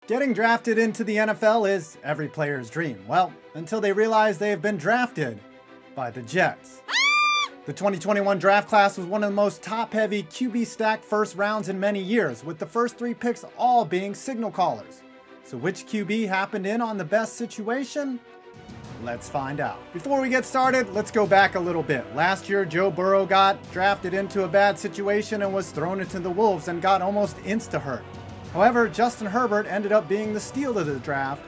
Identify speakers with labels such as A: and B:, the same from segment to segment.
A: Getting drafted into the NFL is every player's dream. Well, until they realize they have been drafted by the Jets. The 2021 draft class was one of the most top-heavy QB-stacked first rounds in many years, with the first 3 picks all being signal callers. So which QB happened in on the best situation? Let's find out. Before we get started, let's go back a little bit. Last year, Joe Burrow got drafted into a bad situation and was thrown into the Wolves and got almost insta-hurt. However, Justin Herbert ended up being the steal of the draft,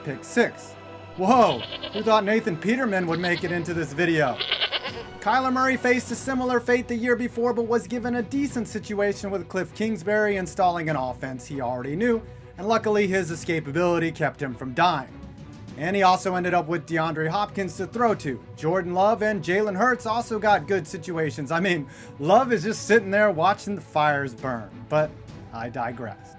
A: pick 6. Whoa, who thought Nathan Peterman would make it into this video? Kyler Murray faced a similar fate the year before, but was given a decent situation with Cliff Kingsbury installing an offense he already knew, and luckily his escapability kept him from dying. And he also ended up with DeAndre Hopkins to throw to. Jordan Love and Jalen Hurts also got good situations. I mean, Love is just sitting there watching the fires burn, but I digress.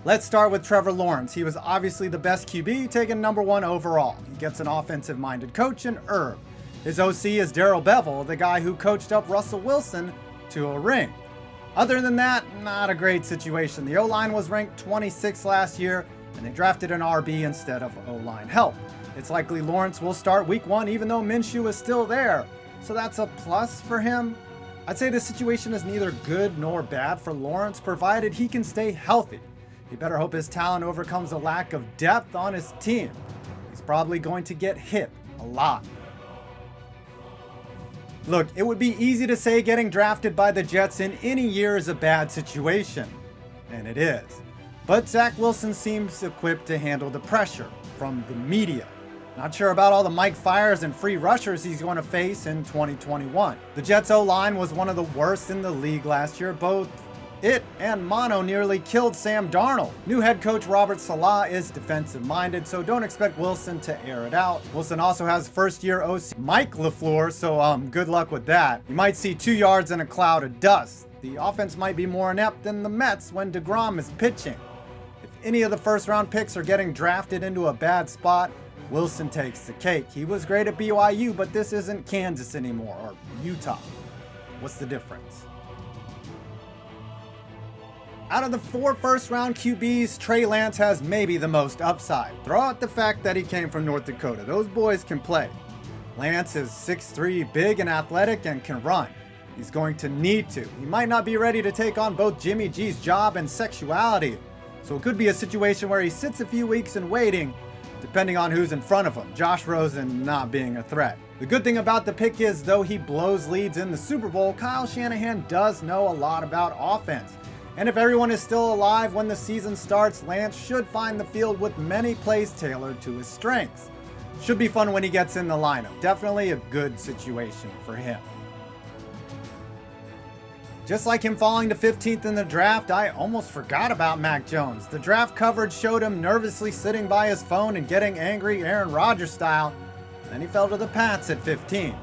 A: Let's start with Trevor Lawrence. He was obviously the best QB, taken number 1 overall. He gets an offensive-minded coach in Herb. His OC is Darrell Bevell, the guy who coached up Russell Wilson to a ring. Other than that, not a great situation. The O-line was ranked 26th last year, and they drafted an RB instead of O-line help. It's likely Lawrence will start week 1 even though Minshew is still there, so that's a plus for him. I'd say the situation is neither good nor bad for Lawrence, provided he can stay healthy. He better hope his talent overcomes the lack of depth on his team. He's probably going to get hit a lot. Look, it would be easy to say getting drafted by the Jets in any year is a bad situation, and it is. But Zach Wilson seems equipped to handle the pressure from the media. Not sure about all the Mike Fires and free rushers he's going to face in 2021. The Jets O-line was one of the worst in the league last year. Both it and mono nearly killed Sam Darnold. New head coach Robert Saleh is defensive-minded, so don't expect Wilson to air it out. Wilson also has first-year OC Mike LaFleur, so good luck with that. You might see 2 yards in a cloud of dust. The offense might be more inept than the Mets when DeGrom is pitching. If any of the first-round picks are getting drafted into a bad spot, Wilson takes the cake. He was great at BYU, but this isn't Kansas anymore, or Utah. What's the difference? Out of the 4 first-round QBs, Trey Lance has maybe the most upside. Throw out the fact that he came from North Dakota. Those boys can play. Lance is 6'3", big and athletic, and can run. He's going to need to. He might not be ready to take on both Jimmy G's job and sexuality. So it could be a situation where he sits a few weeks in waiting, depending on who's in front of him. Josh Rosen not being a threat. The good thing about the pick is, though he blows leads in the Super Bowl, Kyle Shanahan does know a lot about offense. And if everyone is still alive when the season starts, Lance should find the field with many plays tailored to his strengths. Should be fun when he gets in the lineup. Definitely a good situation for him. Just like him falling to 15th in the draft, I almost forgot about Mac Jones. The draft coverage showed him nervously sitting by his phone and getting angry Aaron Rodgers style. Then he fell to the Pats at 15.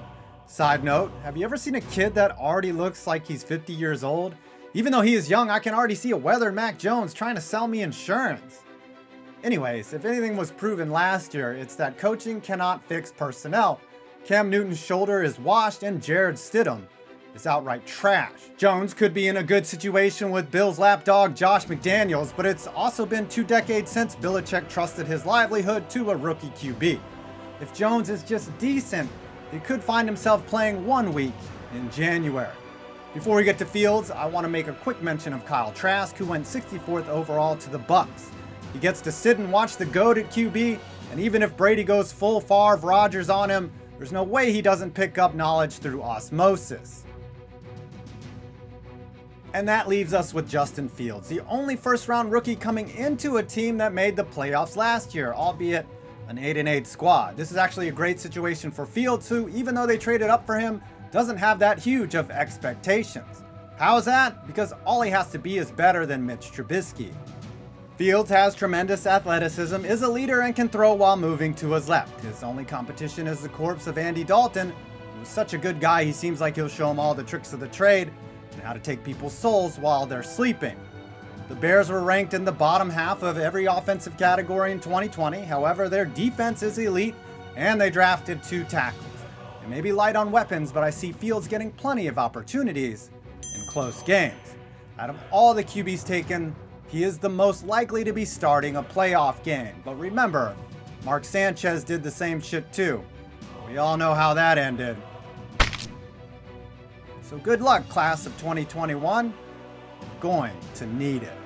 A: Side note, have you ever seen a kid that already looks like he's 50 years old? Even though he is young, I can already see a weathered Mac Jones trying to sell me insurance. Anyways, if anything was proven last year, it's that coaching cannot fix personnel. Cam Newton's shoulder is washed and Jared Stidham is outright trash. Jones could be in a good situation with Bills lapdog Josh McDaniels, but it's also been 2 decades since Belichick trusted his livelihood to a rookie QB. If Jones is just decent, he could find himself playing 1 week in January. Before we get to Fields, I want to make a quick mention of Kyle Trask, who went 64th overall to the Bucs. He gets to sit and watch the GOAT at QB, and even if Brady goes full Favre Rodgers on him, there's no way he doesn't pick up knowledge through osmosis. And that leaves us with Justin Fields, the only first-round rookie coming into a team that made the playoffs last year, albeit an 8-8 squad. This is actually a great situation for Fields, who, even though they traded up for him, doesn't have that huge of expectations. How is that? Because all he has to be is better than Mitch Trubisky. Fields has tremendous athleticism, is a leader, and can throw while moving to his left. His only competition is the corpse of Andy Dalton, who's such a good guy he seems like he'll show him all the tricks of the trade and how to take people's souls while they're sleeping. The Bears were ranked in the bottom half of every offensive category in 2020. However, their defense is elite, and they drafted 2 tackles. They may be light on weapons, but I see Fields getting plenty of opportunities in close games. Out of all the QBs taken, he is the most likely to be starting a playoff game. But remember, Mark Sanchez did the same shit too. We all know how that ended. So good luck, class of 2021. Going to need it.